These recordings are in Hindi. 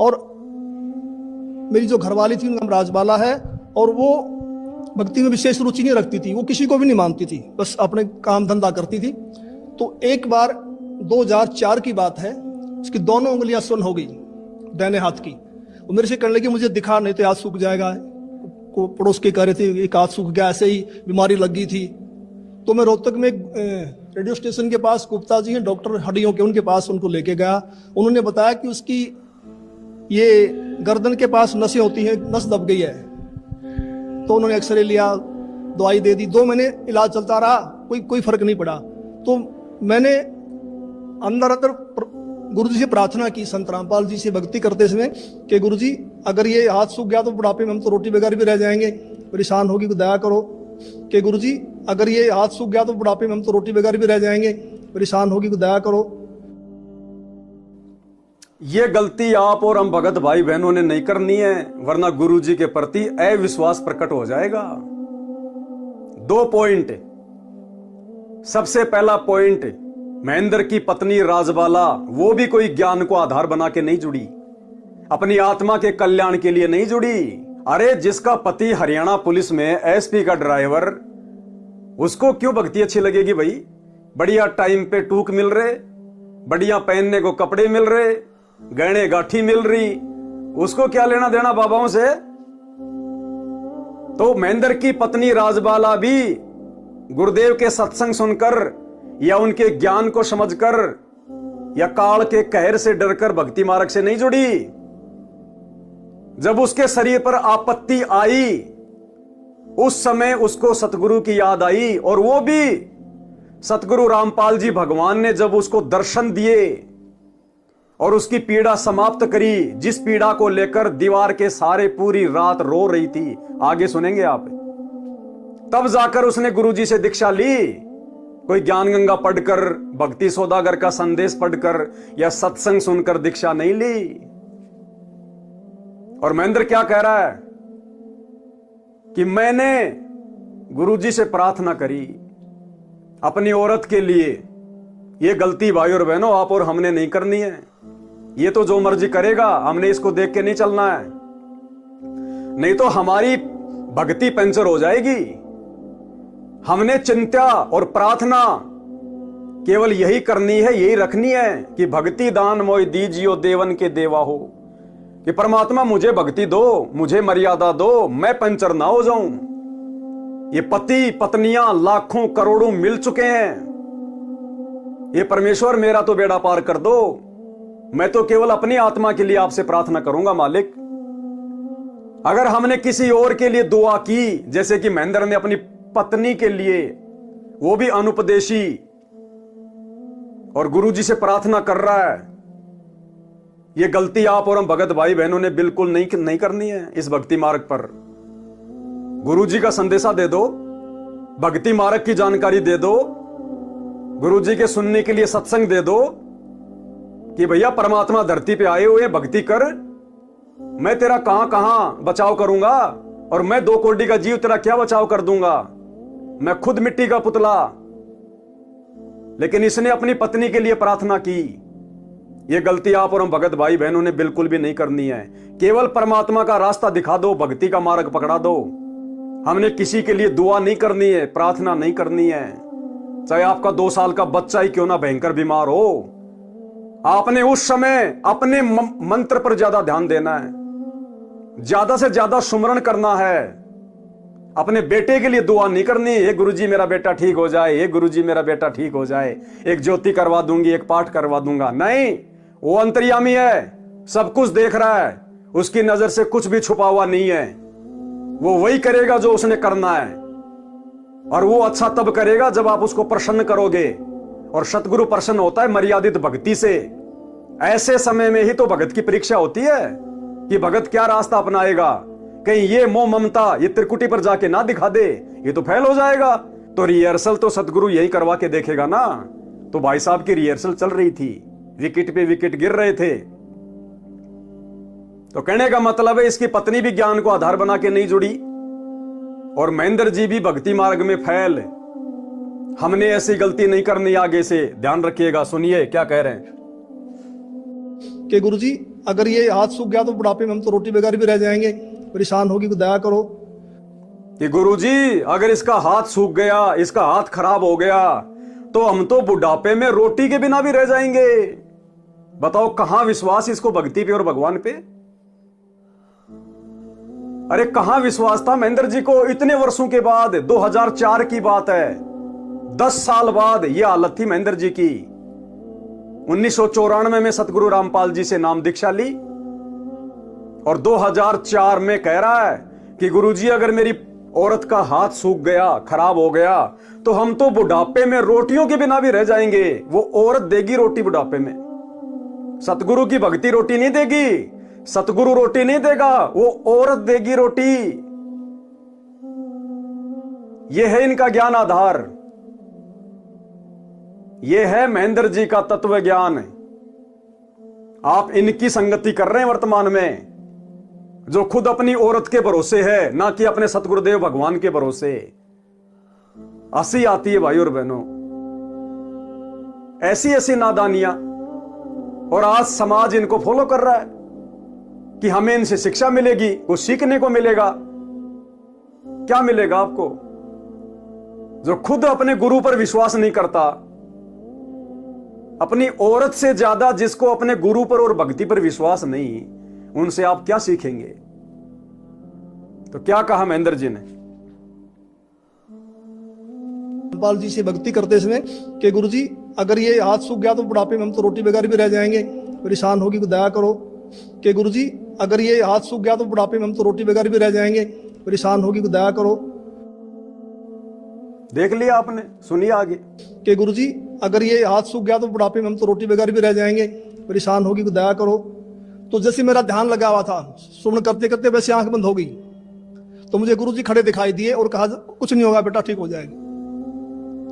और मेरी जो घरवाली थी उनका नाम राजबाला है, और वो भक्ति में विशेष रुचि नहीं रखती थी, वो किसी को भी नहीं मानती थी, बस अपने काम धंधा करती थी। तो एक बार 2004 की बात है, उसकी दोनों उंगलियां सुन्न हो गई दाहिने हाथ की। वो मेरे से कहने लगी मुझे दिखा, नहीं तो हाथ सूख जाएगा। को पड़ोस के कह रहे थे एक हाथ सूख गया, ऐसे ही बीमारी लग गई थी। तो मैं रोहतक में रेडियो स्टेशन के पास गुप्ता जी हैं डॉक्टर हड्डियों के, उनके पास उनको लेके गया। उन्होंने बताया कि उसकी ये गर्दन के पास नसें होती हैं, नस दब गई है। तो उन्होंने एक्सरे लिया, दवाई दे दी, 2 महीने इलाज चलता रहा, कोई फर्क नहीं पड़ा। तो मैंने अंदर गुरुजी से प्रार्थना की, संत रामपाल जी से भक्ति करते समय, कि गुरुजी अगर ये हाथ सूख गया तो बुढ़ापे में हम तो रोटी बगैर भी रह जाएंगे, परेशान होगी, तो दया करो। कि गुरुजी अगर ये हाथ सूख गया तो बुढ़ापे में हम तो रोटी बगैर भी रह जाएंगे, परेशान होगी, तो दया करो। ये गलती आप और हम भगत भाई बहनों ने नहीं करनी है, वरना गुरुजी के प्रति अविश्वास प्रकट हो जाएगा। 2 पॉइंट। सबसे पहला पॉइंट, महेंद्र की पत्नी राजबाला वो भी कोई ज्ञान को आधार बना के नहीं जुड़ी, अपनी आत्मा के कल्याण के लिए नहीं जुड़ी। अरे जिसका पति हरियाणा पुलिस में एसपी का ड्राइवर, उसको क्यों भक्ति अच्छी लगेगी भाई? बढ़िया टाइम पे टूक मिल रहे, बढ़िया पहनने को कपड़े मिल रहे, गहने गाठी मिल रही, उसको क्या लेना देना बाबाओं से? तो महेंद्र की पत्नी राजबाला भी गुरुदेव के सत्संग सुनकर या उनके ज्ञान को समझकर या काल के कहर से डरकर भक्ति मार्ग से नहीं जुड़ी। जब उसके शरीर पर आपत्ति आई, उस समय उसको सतगुरु की याद आई, और वो भी सतगुरु रामपाल जी भगवान ने जब उसको दर्शन दिए और उसकी पीड़ा समाप्त करी, जिस पीड़ा को लेकर दीवार के सारे पूरी रात रो रही थी, आगे सुनेंगे आप। तब जाकर उसने गुरुजी से दीक्षा ली। कोई ज्ञान गंगा पढ़कर, भक्ति सौदागर का संदेश पढ़कर या सत्संग सुनकर दीक्षा नहीं ली। और महेंद्र क्या कह रहा है कि मैंने गुरुजी से प्रार्थना करी अपनी औरत के लिए। ये गलती भाई और बहनों आप और हमने नहीं करनी है। ये तो जो मर्जी करेगा, हमने इसको देख के नहीं चलना है, नहीं तो हमारी भक्ति पंचर हो जाएगी। हमने चिंता और प्रार्थना केवल यही करनी है, यही रखनी है कि भक्ति दान मोय दीजियो देवन के देवा हो, कि परमात्मा मुझे भक्ति दो, मुझे मर्यादा दो, मैं पंचर ना हो जाऊं। ये पति पत्नियां लाखों करोड़ों मिल चुके हैं, ये परमेश्वर मेरा तो बेड़ा पार कर दो। मैं तो केवल अपनी आत्मा के लिए आपसे प्रार्थना करूंगा मालिक। अगर हमने किसी और के लिए दुआ की, जैसे कि महेंद्र ने अपनी पत्नी के लिए, वो भी अनुपदेशी, और गुरुजी से प्रार्थना कर रहा है, ये गलती आप और हम भगत भाई बहनों ने बिल्कुल नहीं करनी है। इस भक्ति मार्ग पर गुरुजी का संदेशा दे दो, भक्ति मार्ग की जानकारी दे दो, गुरुजी के सुनने के लिए सत्संग दे दो कि भैया परमात्मा धरती पे आए हुए, भक्ति कर, मैं तेरा कहां बचाव करूंगा, और मैं 2 कोड़ी का जीव तेरा क्या बचाव कर दूंगा, मैं खुद मिट्टी का पुतला। लेकिन इसने अपनी पत्नी के लिए प्रार्थना की। यह गलती आप और हम भगत भाई बहनों ने बिल्कुल भी नहीं करनी है। केवल परमात्मा का रास्ता दिखा दो, भक्ति का मार्ग पकड़ा दो। हमने किसी के लिए दुआ नहीं करनी है, प्रार्थना नहीं करनी है। चाहे आपका 2 साल का बच्चा ही क्यों ना भयंकर बीमार हो, आपने उस समय अपने मंत्र पर ज्यादा ध्यान देना है, ज्यादा से ज्यादा सुमरण करना है। अपने बेटे के लिए दुआ नहीं करनी, ये गुरुजी मेरा बेटा ठीक हो जाए, ये गुरुजी मेरा बेटा ठीक हो जाए, एक ज्योति करवा दूंगी, एक पाठ करवा दूंगा। नहीं, वो अंतर्यामी है, सब कुछ देख रहा है, उसकी नजर से कुछ भी छुपा हुआ नहीं है। वो वही करेगा जो उसने करना है, और वो अच्छा तब करेगा जब आप उसको प्रसन्न करोगे। और सतगुरु प्रसन्न होता है मर्यादित भक्ति से। ऐसे समय में ही तो भगत की परीक्षा होती है कि भगत क्या रास्ता अपनाएगा। कहीं ये मोह ममता ये त्रिकुटी पर जाके ना दिखा दे, ये तो फेल हो जाएगा। तो रिहर्सल तो सतगुरु यही करवा के देखेगा ना। तो भाई साहब की रिहर्सल चल रही थी, विकेट पे विकेट गिर रहे थे। तो कहने का मतलब है इसकी पत्नी भी ज्ञान को आधार बना के नहीं जुड़ी, और महेंद्र जी भी भक्ति मार्ग में फैल। हमने ऐसी गलती नहीं करनी, आगे से ध्यान रखिएगा। सुनिए क्या कह रहे हैं कि गुरुजी अगर ये हाथ सूख गया तो बुढ़ापे में हम तो रोटी बेकार भी रह जाएंगे, परेशान होगी तो दया करो। कि गुरुजी अगर इसका हाथ सूख गया, इसका हाथ खराब हो गया, तो हम तो बुढ़ापे में रोटी के बिना भी रह जाएंगे। बताओ कहां विश्वास इसको भक्ति पे और भगवान पे? अरे कहां विश्वास था महेंद्र जी को? इतने वर्षों के बाद, 2004 की बात है, 10 साल बाद यह हालत थी महेंद्र जी की। 1994 में सतगुरु रामपाल जी से नाम दीक्षा ली और 2004 में कह रहा है कि गुरुजी अगर मेरी औरत का हाथ सूख गया, खराब हो गया, तो हम तो बुढ़ापे में रोटियों के बिना भी रह जाएंगे। वो औरत देगी रोटी बुढ़ापे में, सतगुरु की भक्ति रोटी नहीं देगी, सतगुरु रोटी नहीं देगा, वो औरत देगी रोटी। यह है इनका ज्ञान आधार, यह है महेंद्र जी का तत्व ज्ञान। आप इनकी संगति कर रहे हैं वर्तमान में, जो खुद अपनी औरत के भरोसे है, ना कि अपने सतगुरुदेव भगवान के भरोसे। हंसी आती है भाई और बहनों, ऐसी ऐसी नादानियां। और आज समाज इनको फॉलो कर रहा है कि हमें इनसे शिक्षा मिलेगी, कुछ सीखने को मिलेगा। क्या मिलेगा आपको? जो खुद अपने गुरु पर विश्वास नहीं करता, अपनी औरत से ज्यादा जिसको अपने गुरु पर और भक्ति पर विश्वास नहीं, उनसे आप क्या सीखेंगे? तो क्या कहा महेंद्र जी ने रामपाल जी से भक्ति करते समय कि गुरुजी अगर ये हाथ सूख गया तो बुढ़ापे में हम तो रोटी बेकार भी रह जाएंगे, परेशान होगी तो दया करो। कि गुरुजी अगर ये हाथ सूख गया तो बुढ़ापे में हम तो रोटी बेकार भी रह जाएंगे, परेशान होगी तो दया करो। देख लिया आपने, सुनिए आगे। कि गुरुजी अगर ये हाथ सूख गया तो बुढ़ापे में हम तो रोटी बेकार भी रह जाएंगे, परेशान होगी तो दया करो। तो जैसे मेरा ध्यान लगा हुआ था, सुन करते करते वैसे आंख बंद हो गई, तो मुझे गुरुजी खड़े दिखाई दिए और कहा कुछ नहीं होगा बेटा, ठीक हो जाएगा।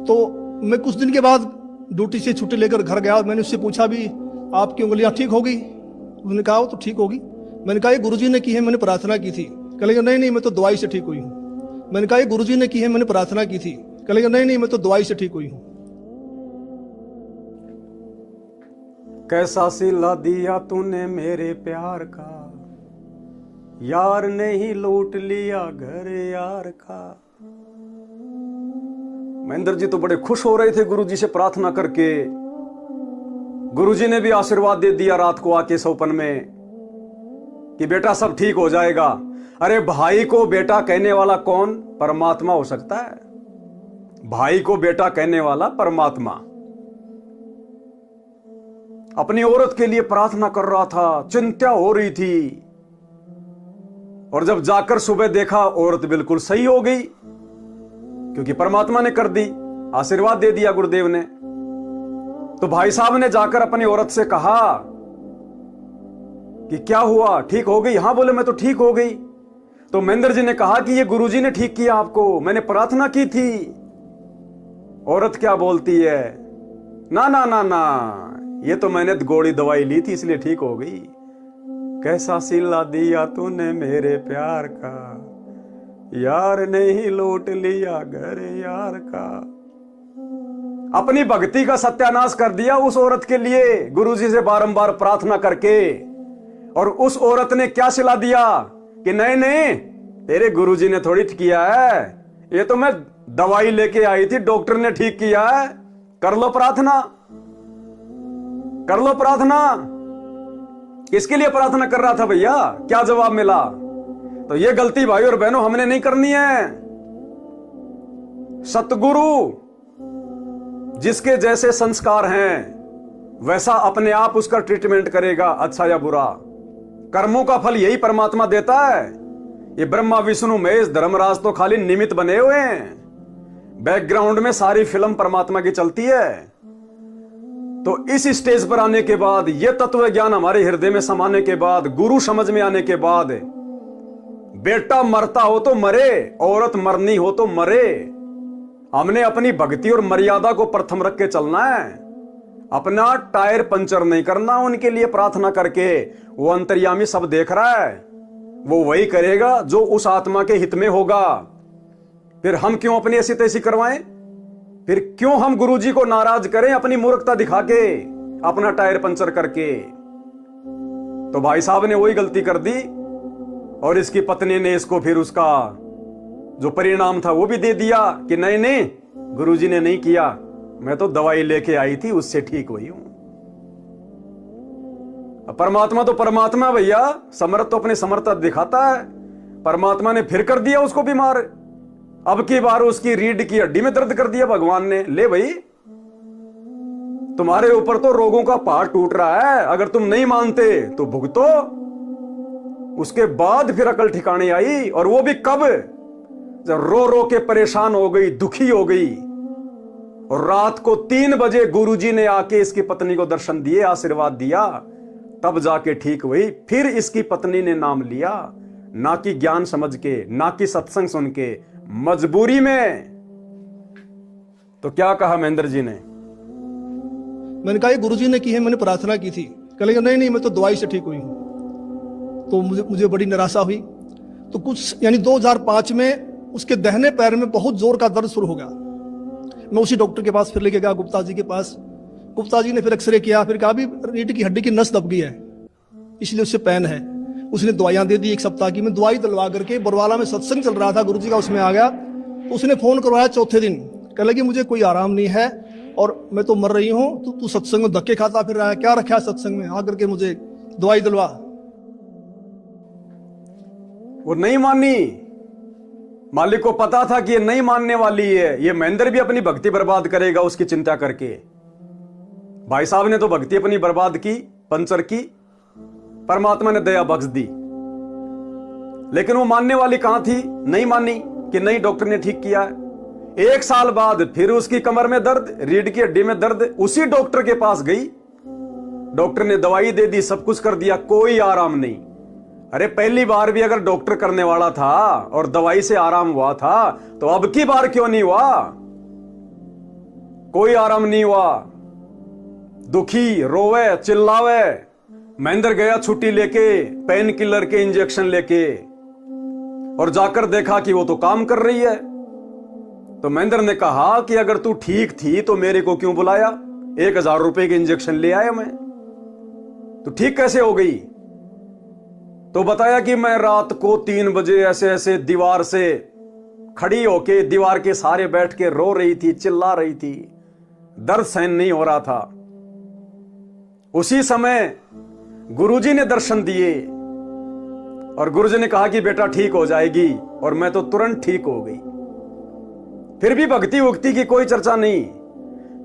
तो मैं कुछ दिन के बाद ड्यूटी से छुट्टी लेकर घर गया। मैंने उससे पूछा भी आपकी उंगलियां ठीक होगी? उसने कहा वो तो ठीक होगी। मैंने कहा ये गुरुजी ने की है, मैंने प्रार्थना की थी। कहेंगे नहीं नहीं मैं तो दवाई से ठीक हुई हूँ। मैंने कहा ये गुरुजी ने की है, मैंने प्रार्थना की थी। कहेंगे नहीं नहीं मैं तो दवाई से ठीक हुई हूँ। कैसा सिला दिया तूने मेरे प्यार का, यार ने ही लूट लिया घर यार का। महेंद्र जी तो बड़े खुश हो रहे थे गुरुजी से प्रार्थना करके। गुरुजी ने भी आशीर्वाद दे दिया रात को आके सौपन में कि बेटा सब ठीक हो जाएगा। अरे भाई को बेटा कहने वाला कौन? परमात्मा हो सकता है। भाई को बेटा कहने वाला परमात्मा। अपनी औरत के लिए प्रार्थना कर रहा था, चिंता हो रही थी, और जब जाकर सुबह देखा औरत बिल्कुल सही हो गई, क्योंकि परमात्मा ने कर दी, आशीर्वाद दे दिया गुरुदेव ने। तो भाई साहब ने जाकर अपनी औरत से कहा कि क्या हुआ, ठीक हो गई? हाँ बोले मैं तो ठीक हो गई। तो महेंद्र जी ने कहा कि ये गुरुजी ने ठीक किया आपको, मैंने प्रार्थना की थी। औरत क्या बोलती है, ना ना ना ना, ये तो मैंने गोली दवाई ली थी इसलिए ठीक हो गई। कैसा सिला दिया तूने मेरे प्यार का, यार ने ही लूट लिया घर यार का। अपनी भक्ति का सत्यानाश कर दिया उस औरत के लिए गुरुजी से बारंबार प्रार्थना करके। और उस औरत ने क्या सिला दिया कि नहीं नहीं तेरे गुरुजी ने थोड़ी किया है, ये तो मैं दवाई लेके आई थी, डॉक्टर ने ठीक किया है, कर लो प्रार्थना, कर लो प्रार्थना। किसके लिए प्रार्थना कर रहा था भैया? क्या जवाब मिला? तो ये गलती भाई और बहनों हमने नहीं करनी है। सतगुरु जिसके जैसे संस्कार हैं वैसा अपने आप उसका ट्रीटमेंट करेगा, अच्छा या बुरा। कर्मों का फल यही परमात्मा देता है। ये ब्रह्मा विष्णु महेश धर्मराज तो खाली निमित्त बने हुए हैं, बैकग्राउंड में सारी फिल्म परमात्मा की चलती है। तो इस स्टेज पर आने के बाद, यह तत्व ज्ञान हमारे हृदय में समाने के बाद, गुरु समझ में आने के बाद, बेटा मरता हो तो मरे, औरत मरनी हो तो मरे, हमने अपनी भक्ति और मर्यादा को प्रथम रख के चलना है। अपना टायर पंचर नहीं करना उनके लिए प्रार्थना करके। वो अंतर्यामी सब देख रहा है, वो वही करेगा जो उस आत्मा के हित में होगा। फिर हम क्यों अपनी ऐसी तैसी करवाएं? फिर क्यों हम गुरुजी को नाराज करें अपनी मूर्खता दिखा के, अपना टायर पंचर करके? तो भाई साहब ने वही गलती कर दी और इसकी पत्नी ने इसको फिर उसका जो परिणाम था वो भी दे दिया कि नहीं नहीं गुरुजी ने नहीं किया, मैं तो दवाई लेके आई थी उससे ठीक हुई हूं। परमात्मा तो परमात्मा भैया, समर्थ तो अपनी समर्थता दिखाता है। परमात्मा ने फिर कर दिया उसको बीमार, अब की बार उसकी रीढ़ की हड्डी में दर्द कर दिया भगवान ने। ले भाई, तुम्हारे ऊपर तो रोगों का पहाड़ टूट रहा है, अगर तुम नहीं मानते तो भुगतो। उसके बाद फिर अकल ठिकाने आई, और वो भी कब? जब रो रो के परेशान हो गई, दुखी हो गई, और रात को 3 बजे गुरुजी ने आके इसकी पत्नी को दर्शन दिए, आशीर्वाद दिया, तब जाके ठीक हुई। फिर इसकी पत्नी ने नाम लिया, ना कि ज्ञान समझ के, ना कि सत्संग सुन के, मजबूरी में। तो क्या कहा महेंद्र जी ने? मैंने कहा ये गुरुजी ने की है, मैंने प्रार्थना की थी। कहेंगे नहीं नहीं मैं तो दवाई से ठीक हुई हूँ। तो मुझे बड़ी निराशा हुई। तो कुछ यानी 2005 में उसके दाहिने पैर में बहुत जोर का दर्द शुरू हो गया। मैं उसी डॉक्टर के पास फिर लेके गया, गुप्ता जी के पास। गुप्ता जी ने फिर एक्सरे किया, फिर कहा भी रीढ़ की हड्डी की नस दब गई है, इसलिए उससे पेन है। उसने दवाइयां दे दी 1 सप्ताह की। मैं दवाई दिलवा करके बरवाला में सत्संग चल रहा था गुरुजी का, उसमें आ गया। तो उसने फोन करवाया चौथे दिन, कह लगी मुझे कोई आराम नहीं है और मैं तो मर रही हूं, तू सत्संग में धक्के खाता फिर रहा है, क्या रखा है सत्संग में, आकर के मुझे दवाई दिलवा। वो नहीं मानी। मालिक को पता था कि ये नहीं मानने वाली है, ये महेंद्र भी अपनी भक्ति बर्बाद करेगा उसकी चिंता करके। भाई साहब ने तो भक्ति अपनी बर्बाद की, पंचर की, परमात्मा ने दया बख्श दी। लेकिन वो मानने वाली कहां थी? नहीं मानी कि नहीं डॉक्टर ने ठीक किया है। 1 साल बाद फिर उसकी कमर में दर्द, रीढ़ की हड्डी में दर्द, उसी डॉक्टर के पास गई। डॉक्टर ने दवाई दे दी, सब कुछ कर दिया, कोई आराम नहीं। अरे पहली बार भी अगर डॉक्टर करने वाला था और दवाई से आराम हुआ था, तो अब की बार क्यों नहीं हुआ? कोई आराम नहीं हुआ। दुखी, रोवे, चिल्लावे। महेंद्र गया छुट्टी लेके, पेन किलर के इंजेक्शन लेके, और जाकर देखा कि वो तो काम कर रही है। तो महेंद्र ने कहा कि अगर तू ठीक थी तो मेरे को क्यों बुलाया? 1000 रुपए के इंजेक्शन ले आया मैं, तो ठीक कैसे हो गई? तो बताया कि मैं रात को 3 बजे ऐसे ऐसे दीवार से खड़ी होके दीवार के सहारे बैठ के रो रही थी, चिल्ला रही थी, दर्द सहन नहीं हो रहा था। उसी समय गुरुजी ने दर्शन दिए और गुरुजी ने कहा कि बेटा ठीक हो जाएगी, और मैं तो तुरंत ठीक हो गई। फिर भी भक्ति उक्ति की कोई चर्चा नहीं।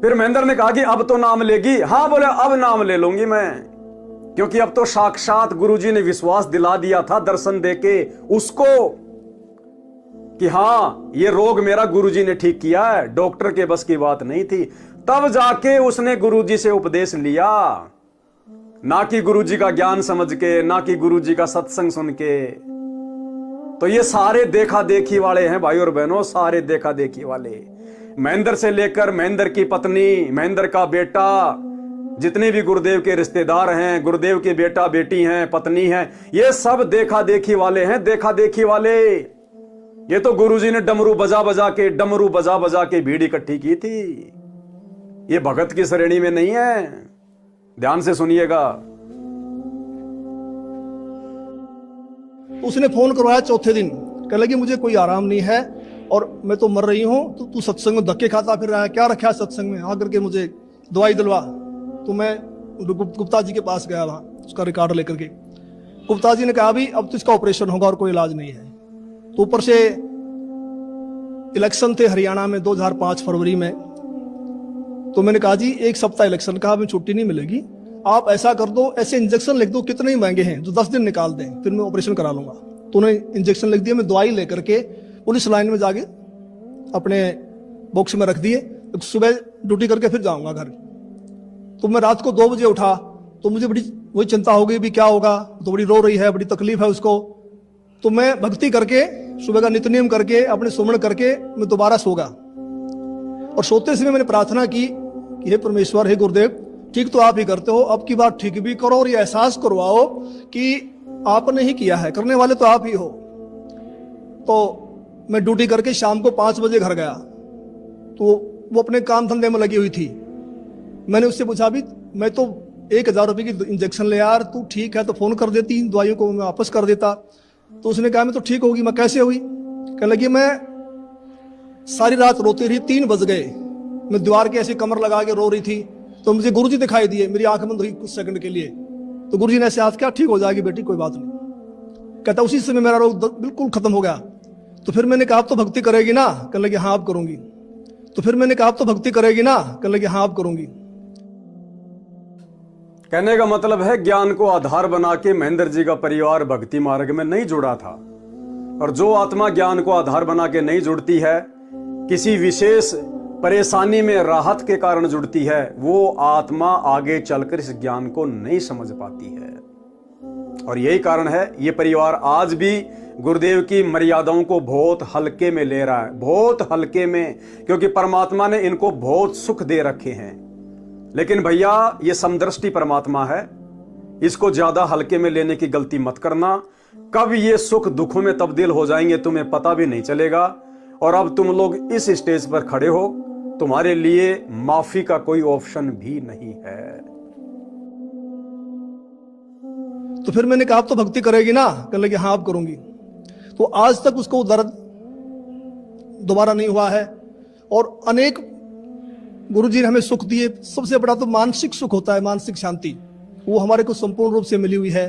फिर महेंद्र ने कहा कि अब तो नाम लेगी? हाँ बोले, अब नाम ले लूंगी मैं, क्योंकि अब तो साक्षात गुरुजी ने विश्वास दिला दिया था दर्शन देके उसको कि हाँ ये रोग मेरा गुरुजी ने ठीक किया है, डॉक्टर के बस की बात नहीं थी। तब जाके उसने गुरुजी से उपदेश लिया, ना कि गुरुजी का ज्ञान समझ के, ना कि गुरुजी का सत्संग सुन के। तो ये सारे देखा देखी वाले हैं भाई और बहनों, सारे देखा देखी वाले। महेंद्र से लेकर महेंद्र की पत्नी, महेंद्र का बेटा, जितने भी गुरुदेव के रिश्तेदार हैं, गुरुदेव के बेटा बेटी हैं, पत्नी हैं, ये सब देखा देखी वाले हैं, देखा देखी वाले। ये तो गुरुजी ने डमरू बजा बजा के भीड़ इकट्ठी की थी। ये भगत की श्रेणी में नहीं है, ध्यान से सुनिएगा। उसने फोन करवाया चौथे दिन, कह लगी मुझे कोई आराम नहीं है और मैं तो मर रही हूं, तू सत्संग में धक्के खाता फिर रहा है, क्या रखा है सत्संग में, आकर के मुझे दवाई दिलवा। तो मैं गुप्ता जी के पास गया, वहां उसका रिकॉर्ड लेकर के। गुप्ता जी ने कहा भी अब तो इसका ऑपरेशन होगा और कोई इलाज नहीं है। तो ऊपर से इलेक्शन थे हरियाणा में 2005 फरवरी में। तो मैंने कहा जी 1 सप्ताह इलेक्शन का, हमें छुट्टी नहीं मिलेगी, आप ऐसा कर दो, ऐसे इंजेक्शन लिख दो, कितने ही महंगे हैं, जो 10 दिन निकाल दें, फिर मैं ऑपरेशन करा लूंगा। तो उन्हें इंजेक्शन लिख दिया। मैं दवाई लेकर के पुलिस लाइन में जाके अपने बॉक्स में रख दिए। सुबह ड्यूटी करके फिर जाऊंगा घर। तो मैं रात को 2 बजे उठा, तो मुझे बड़ी वही चिंता हो गई भी क्या होगा, तो बड़ी रो रही है, बड़ी तकलीफ है उसको। तो मैं भक्ति करके, सुबह का नित्य नियम करके, अपने सुमरण करके मैं दोबारा सो गया। और सोते समय मैंने प्रार्थना की कि हे परमेश्वर, हे गुरुदेव, ठीक तो आप ही करते हो, अब की बार ठीक भी करो और ये एहसास करवाओ कि आपने ही किया है, करने वाले तो आप ही हो। तो मैं ड्यूटी करके शाम को 5 बजे घर गया। तो वो अपने काम धंधे में लगी हुई थी। मैंने उससे पूछा भी मैं तो 1000 रुपये की इंजेक्शन ले यार, तू ठीक है तो फोन कर देती, दवाइयों को मैं वापस कर देता। तो उसने कहा मैं तो ठीक होगी। मैं कैसे हुई? कहने लगी मैं सारी रात रोती रही, 3 बज गए, मैं दीवार के ऐसे कमर लगा के रो रही थी, तो मुझे गुरुजी दिखाई दिए, मेरी आंख बंद हुई कुछ सेकंड के लिए। तो गुरुजी ने ऐसे हाथ किया, ठीक हो जाएगी बेटी, कोई बात नहीं। कहता उसी समय मेरा रोग बिल्कुल खत्म हो गया। तो फिर मैंने कहा आप तो भक्ति करेगी ना? कहने लगी हाँ अब करूंगी। तो फिर मैंने कहा आप तो भक्ति करेगी ना? कहने लगी हाँ अब करूंगी। कहने का मतलब है ज्ञान को आधार बना के महेंद्र जी का परिवार भक्ति मार्ग में नहीं जुड़ा था। और जो आत्मा ज्ञान को आधार बना के नहीं जुड़ती है, किसी विशेष परेशानी में राहत के कारण जुड़ती है, वो आत्मा आगे चलकर इस ज्ञान को नहीं समझ पाती है। और यही कारण है ये परिवार आज भी गुरुदेव की मर्यादाओं को बहुत हल्के में ले रहा है, बहुत हल्के में, क्योंकि परमात्मा ने इनको बहुत सुख दे रखे हैं। लेकिन भैया ये समदृष्टि परमात्मा है, इसको ज्यादा हल्के में लेने की गलती मत करना। कब ये सुख दुखों में तब्दील हो जाएंगे तुम्हें पता भी नहीं चलेगा। और अब तुम लोग इस स्टेज पर खड़े हो, तुम्हारे लिए माफी का कोई ऑप्शन भी नहीं है। तो फिर मैंने कहा आप तो भक्ति करेगी ना? कहने लगी हाँ अब करूंगी। तो आज तक उसको दर्द दोबारा नहीं हुआ है। और अनेक गुरुजी ने हमें सुख दिए। सबसे बड़ा तो मानसिक सुख होता है, मानसिक शांति, वो हमारे को संपूर्ण रूप से मिली हुई है।